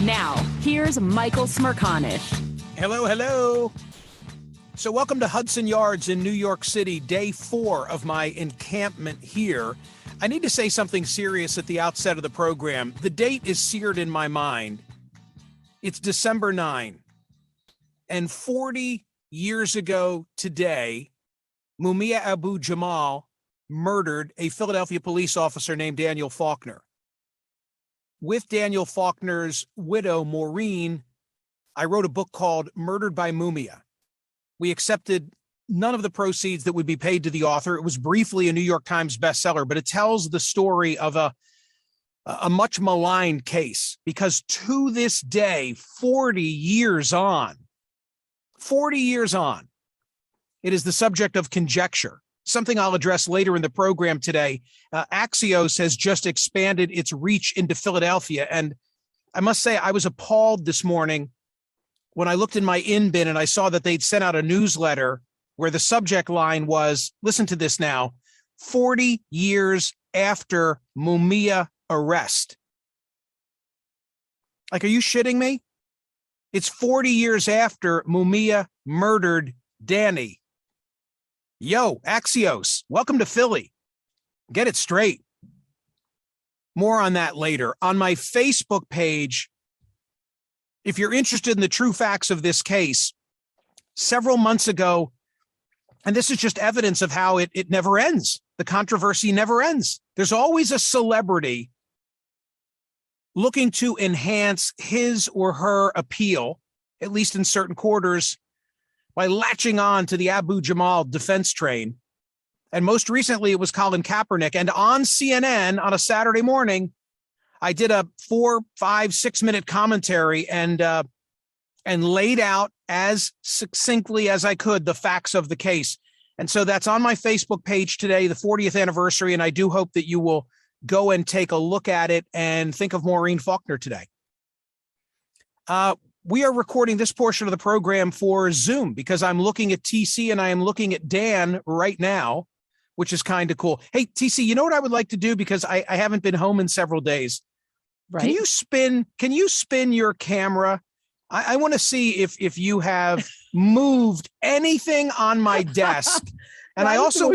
Now, here's Michael Smerconish. Hello, hello. So welcome to Hudson Yards in New York City, day 4 of my encampment here. I need to say something serious at the outset of the program. The date is seared in my mind. It's December 9. And 40 years ago today, Mumia Abu-Jamal murdered a Philadelphia police officer named Daniel Faulkner. With Daniel Faulkner's widow, Maureen, I wrote a book called Murdered by Mumia. We accepted none of the proceeds that would be paid to the author. It was briefly a New York Times bestseller, but it tells the story of a much maligned case, because to this day, 40 years on, it is the subject of conjecture, something I'll address later in the program today. Axios has just expanded its reach into Philadelphia. And I must say, I was appalled this morning when I looked in my in bin and I saw that they'd sent out a newsletter where the subject line was, listen to this now, 40 years after Mumia arrest. Like, are you shitting me? It's 40 years after Mumia murdered Danny. Yo, Axios, welcome to Philly. Get it straight. More on that later. On my Facebook page, if you're interested in the true facts of this case, several months ago, and this is just evidence of how it never ends. The controversy never ends. There's always a celebrity looking to enhance his or her appeal, at least in certain quarters, by latching on to the Abu-Jamal defense train. And most recently, it was Colin Kaepernick. And on CNN on a Saturday morning, I did a 4, 5, 6-minute commentary and laid out as succinctly as I could the facts of the case. And so that's on my Facebook page today, the 40th anniversary. And I do hope that you will go and take a look at it and think of Maureen Faulkner today. We are recording this portion of the program for Zoom because I'm looking at TC and I am looking at Dan right now, which is kind of cool. Hey, TC, you know what I would like to do, because I haven't been home in several days. Right. Can you spin your camera? I want to see if you have moved anything on my desk. And I also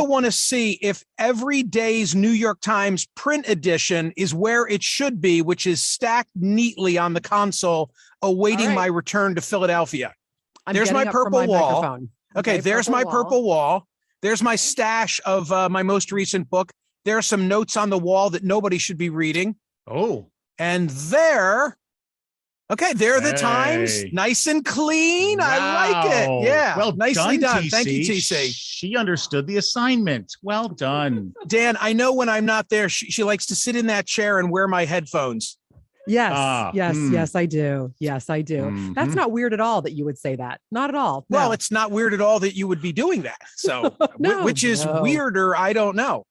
want to see if every day's New York Times print edition is where it should be, which is stacked neatly on the console, awaiting my return to Philadelphia. There's my purple wall. Okay, there's my purple wall. There's my stash of my most recent book. There are some notes on the wall that nobody should be reading. Oh, and there are the Times, nice and clean. Wow. I like it. Yeah. Well, nicely done. TC. Thank you, TC. She understood the assignment. Well done. Dan, I know when I'm not there, she likes to sit in that chair and wear my headphones. Yes, yes, I do. Yes, I do. Mm-hmm. That's not weird at all that you would say that. Not at all. No. Well, it's not weird at all that you would be doing that. So, which is weirder, I don't know.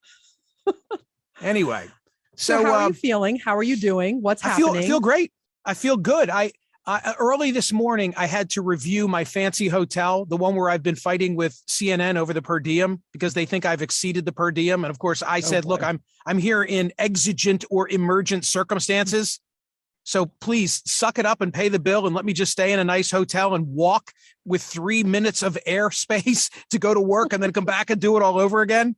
Anyway. So how are you feeling? How are you doing? What's happening? I feel great. I feel good. I early this morning, I had to review my fancy hotel, the one where I've been fighting with CNN over the per diem because they think I've exceeded the per diem. And of course, I said, look, I'm here in exigent or emergent circumstances. So please suck it up and pay the bill and let me just stay in a nice hotel and walk with 3 minutes of airspace to go to work and then come back and do it all over again.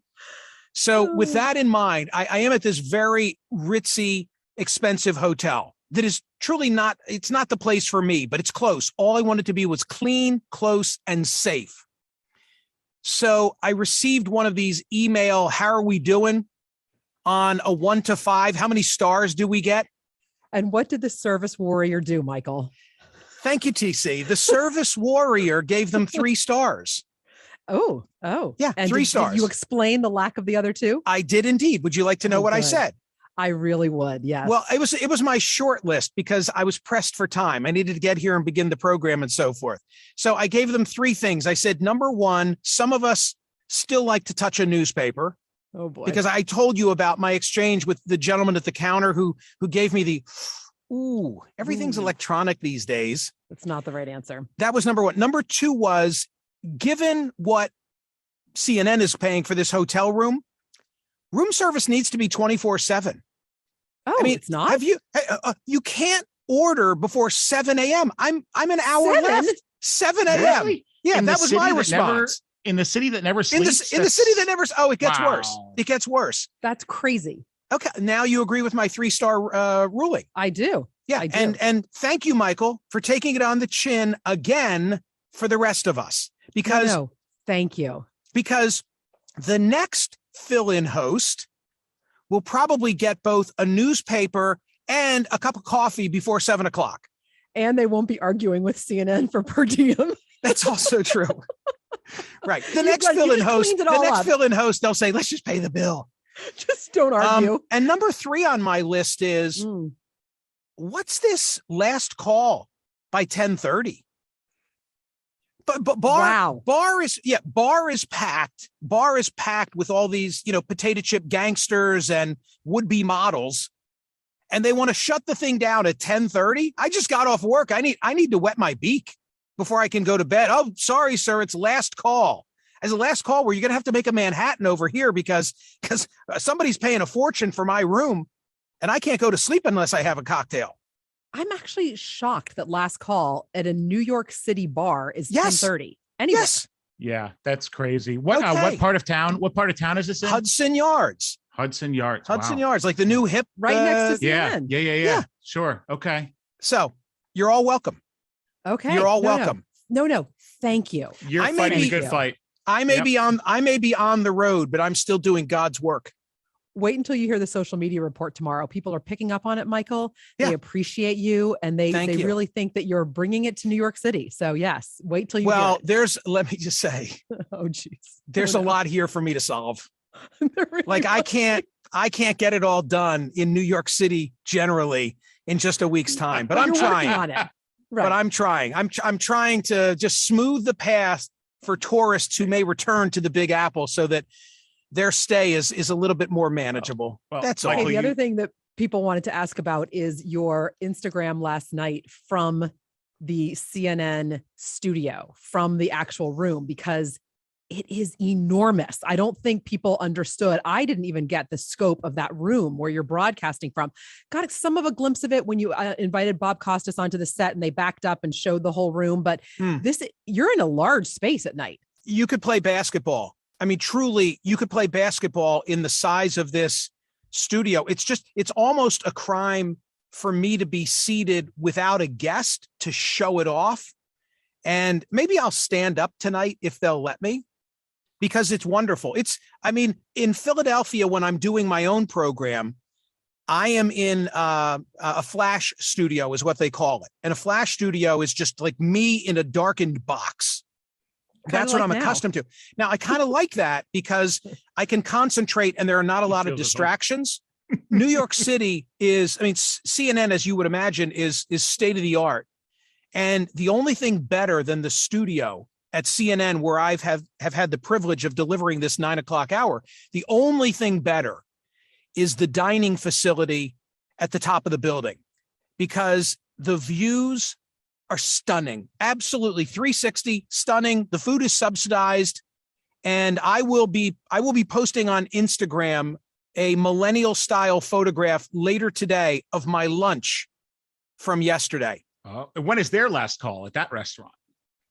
So with that in mind, I am at this very ritzy, expensive hotel that is truly not, it's not the place for me, but it's close. All I wanted to be was clean, close, and safe. So I received one of these email, how are we doing, on a 1 to 5? How many stars do we get? And what did the service warrior do, Michael? Thank you, TC. The service warrior gave them 3 stars. Oh. Yeah, and 3 stars. Did you explain the lack of the other 2? I did indeed. Would you like to know what I said? I really would. Yes. Well, it was my short list because I was pressed for time. I needed to get here and begin the program and so forth. So I gave them 3 things. I said, number 1, some of us still like to touch a newspaper. Oh boy. Because I told you about my exchange with the gentleman at the counter who gave me the, everything's electronic these days. That's not the right answer. That was number 1. Number 2 was, given what CNN is paying for this hotel room service needs to be 24/7. Oh, I mean, it's not. Have you? You can't order before 7 a.m. I'm an hour 7? left. 7 a.m. Really? Yeah, In the that was city my that response. in the city that never In sleeps. the city that never. Oh, it gets worse. Wow. It gets worse. That's crazy. Okay, now you agree with my 3-star ruling. I do. Yeah, I do. and thank you, Michael, for taking it on the chin again for the rest of us. Because No, thank you. because the next fill-in host will probably get both a newspaper and a cup of coffee before 7 o'clock. And they won't be arguing with CNN for per diem. That's also true. Right. The You next guys- you fill-in just host, cleaned it the all next up. fill-in host, they'll say, let's just pay the bill. Just don't argue. And number 3 on my list is, what's this last call by 10:30? But Wow. bar is packed. Bar is packed with all these, potato chip gangsters and would-be models. And they want to shut the thing down at 10:30. I just got off work. I need to wet my beak before I can go to bed. Oh, sorry, sir. It's last call. As a last call, where you're going to have to make a Manhattan over here because somebody's paying a fortune for my room and I can't go to sleep unless I have a cocktail. I'm actually shocked that last call at a New York City bar is Yes. 10:30. Anyway, Yes. Yeah, that's crazy. What Okay. part of town? What part of town is this in? Hudson Yards. Hudson Yards. Hudson Wow. Yards, like the new hip. right next to Yeah. CNN. Yeah. Yeah. Sure. Okay. So you're all welcome. Okay. You're all No, welcome. No. Thank you. You're I may fighting a be- good fight. I may Yep. be on the road, but I'm still doing God's work. Wait until you hear the social media report tomorrow. People are picking up on it, Michael. Yeah. They appreciate you and they Thank you. really think that you're bringing it to New York City. So yes, wait till you Well, hear let me just say, it. Oh geez. there's Oh, a no. lot here for me to solve. There really Like I was. can't get it all done in New York City generally in just a week's time, but But I'm you're working trying. on it. Right. But I'm trying. I'm trying to just smooth the path for tourists who may return to the Big Apple so that their stay is a little bit more manageable. Well, That's all. Okay, Michael, the other you- thing that people wanted to ask about is your Instagram last night from the CNN studio, from the actual room, because it is enormous. I don't think people understood. I didn't even get the scope of that room where you're broadcasting from. Got some of a glimpse of it when you invited Bob Costas onto the set and they backed up and showed the whole room. But you're in a large space at night. You could play basketball. I mean, truly, you could play basketball in the size of this studio. It's almost a crime for me to be seated without a guest to show it off. And maybe I'll stand up tonight if they'll let me, because it's wonderful. In Philadelphia, when I'm doing my own program, I am in a flash studio is what they call it. And a flash studio is just like me in a darkened box. That's what I'm accustomed to. Now, I kind of like that because I can concentrate and there are not a lot of distractions. New York City CNN, as you would imagine, is state of the art. And the only thing better than the studio at CNN, where have had the privilege of delivering this 9 o'clock hour, the only thing better is the dining facility at the top of the building, because the views are stunning. Absolutely 360, stunning. The food is subsidized. And I will be posting on Instagram a millennial style photograph later today of my lunch from yesterday. When is their last call at that restaurant?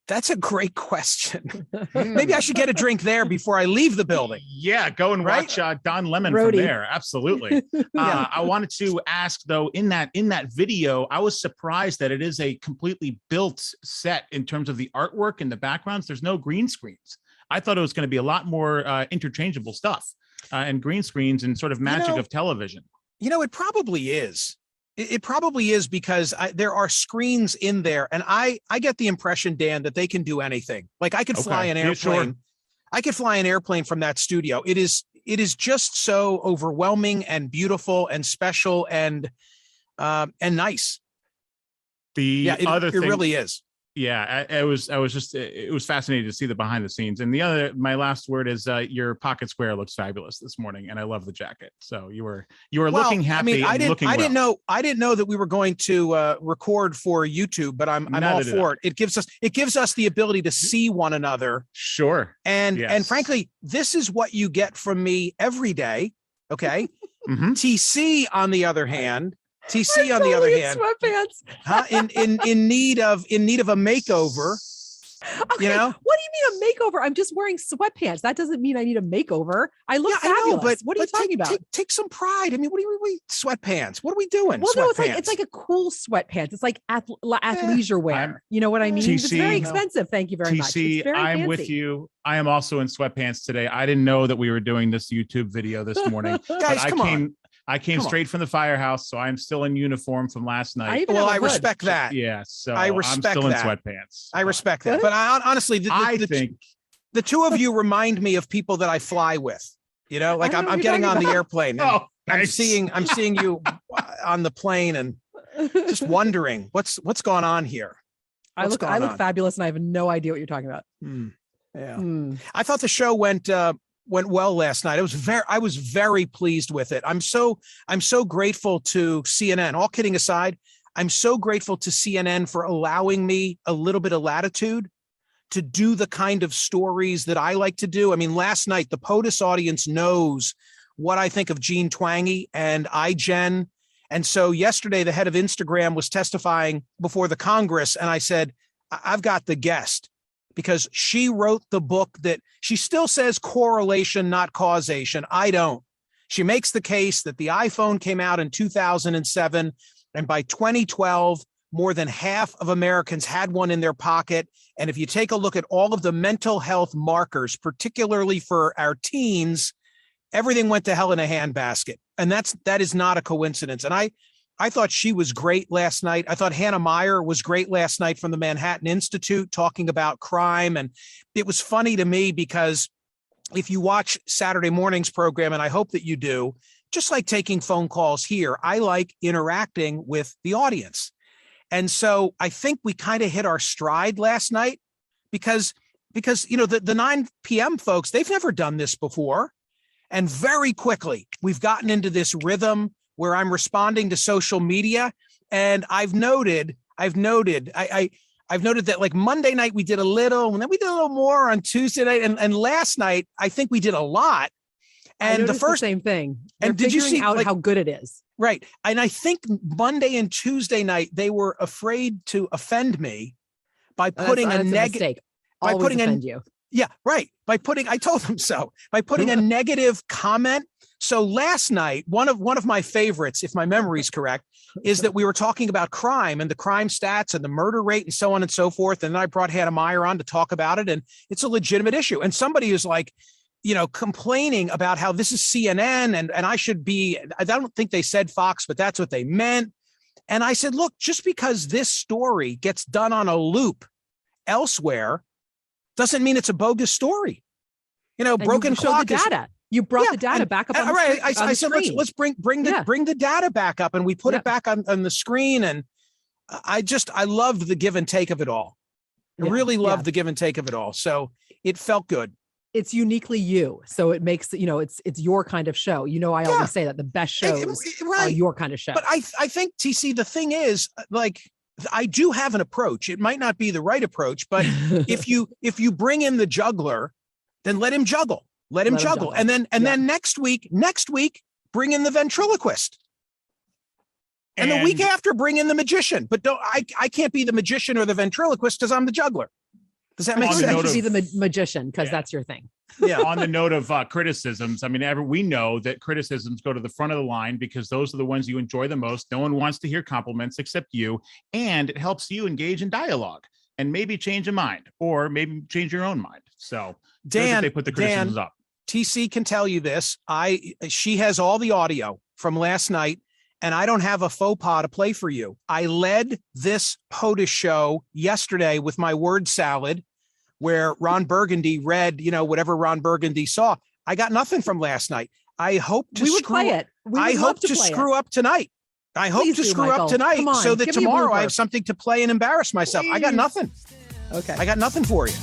That's a great question. Maybe I should get a drink there before I leave the building. Yeah, go and Right? watch Don Lemon Roadie. from there. Absolutely. I wanted to ask though, in that video, I was surprised that it is a completely built set in terms of the artwork and the backgrounds. There's no green screens. I thought it was going to be a lot more interchangeable stuff and green screens and sort of magic of television. It probably is. It probably is, because there are screens in there, and I get the impression, Dan, that they can do anything. Like I could fly an airplane. Yeah, sure. I could fly an airplane from that studio. It is just so overwhelming and beautiful and special and nice. It really is. Yeah, it was fascinating to see the behind the scenes. And my last word is your pocket square looks fabulous this morning, and I love the jacket. So you were looking happy. I didn't know that we were going to record for YouTube, but I'm all for it. It gives us the ability to see one another. Sure. And frankly, this is what you get from me every day. Okay. TC on the other hand, sweatpants. in need of a makeover. Okay, You know, what do you mean a makeover? I'm just wearing sweatpants. That doesn't mean I need a makeover. I look fabulous. I know, but what are you talking about? Take some pride. I mean, what are we sweatpants? What are we doing? Well, no, it's like a cool sweatpants. It's like athleisure wear. You know what I mean? TC, it's very expensive. Thank you very much. TC, I'm fancy. with you. I am also in sweatpants today. I didn't know that we were doing this YouTube video this morning. Guys, I came straight from the firehouse, so I'm still in uniform from last night. I respect that. Yeah, so I respect I'm still that. in sweatpants. I respect that. But honestly, I think the two of you remind me of people that I fly with. You know, like I'm getting on the airplane. Oh, I'm seeing you on the plane and just wondering what's going on here. I look fabulous, and I have no idea what you're talking about. I thought the show went well last night. I was very pleased with it. I'm so grateful to CNN. All kidding aside, I'm so grateful to CNN for allowing me a little bit of latitude to do the kind of stories that I like to do. I mean, last night, the POTUS audience knows what I think of Gene Twangy and iGen. And so yesterday, the head of Instagram was testifying before the Congress. And I said, I've got the guest, because she wrote the book that she still says correlation, not causation. I don't. She makes the case that the iPhone came out in 2007, and by 2012, more than half of Americans had one in their pocket. And if you take a look at all of the mental health markers, particularly for our teens, everything went to hell in a handbasket. And that is not a coincidence. And I thought she was great last night. I thought Hannah Meyer was great last night from the Manhattan Institute, talking about crime. And it was funny to me because if you watch Saturday morning's program, and I hope that you do, just like taking phone calls here, I like interacting with the audience. And so I think we kind of hit our stride last night because you know, the 9 p.m. folks, they've never done this before. And very quickly, we've gotten into this rhythm where I'm responding to social media. And I've noted that like Monday night we did a little, and then we did a little more on Tuesday night. And last night, I think we did a lot. And the same thing. And did you see out how good it is? Right. And I think Monday and Tuesday night, they were afraid to offend me by putting a negative. By putting offend you. Yeah, right. I told them so. By putting a negative comment. So last night, one of my favorites, if my memory is correct, is that we were talking about crime and the crime stats and the murder rate and so on and so forth. And then I brought Hannah Meyer on to talk about it. And it's a legitimate issue. And somebody is like, you know, complaining about how this is CNN and I should be, I don't think they said Fox, but that's what they meant. And I said, look, just because this story gets done on a loop elsewhere doesn't mean it's a bogus story. You know, broken clock is data. You brought the data back up. Right. I said, let's bring the data back up, and we put it back on the screen. And I loved the give and take of it all. I really loved the give and take of it all. So it felt good. It's uniquely you. So it makes, you know, it's your kind of show. You know, I always say that the best shows are your kind of show. But I think, TC, the thing is, like, I do have an approach. It might not be the right approach, but if you bring in the juggler, then let him juggle. Let him juggle. And then next week, bring in the ventriloquist. And the week after, bring in the magician. But I can't be the magician or the ventriloquist because I'm the juggler. Does that make sense? You should be the magician because that's your thing. Yeah. On the note of criticisms, I mean, we know that criticisms go to the front of the line because those are the ones you enjoy the most. No one wants to hear compliments except you. And it helps you engage in dialogue and maybe change a mind or maybe change your own mind. So Dan, they put the criticisms up. TC can tell you this. She has all the audio from last night, and I don't have a faux pas to play for you. I led this POTUS show yesterday with my word salad, where Ron Burgundy read, you know, whatever Ron Burgundy saw. I got nothing from last night. I hope to play it. I hope to screw up tonight. I hope to screw up tonight so that tomorrow I have something to play and embarrass myself. I got nothing. Okay. I got nothing for you.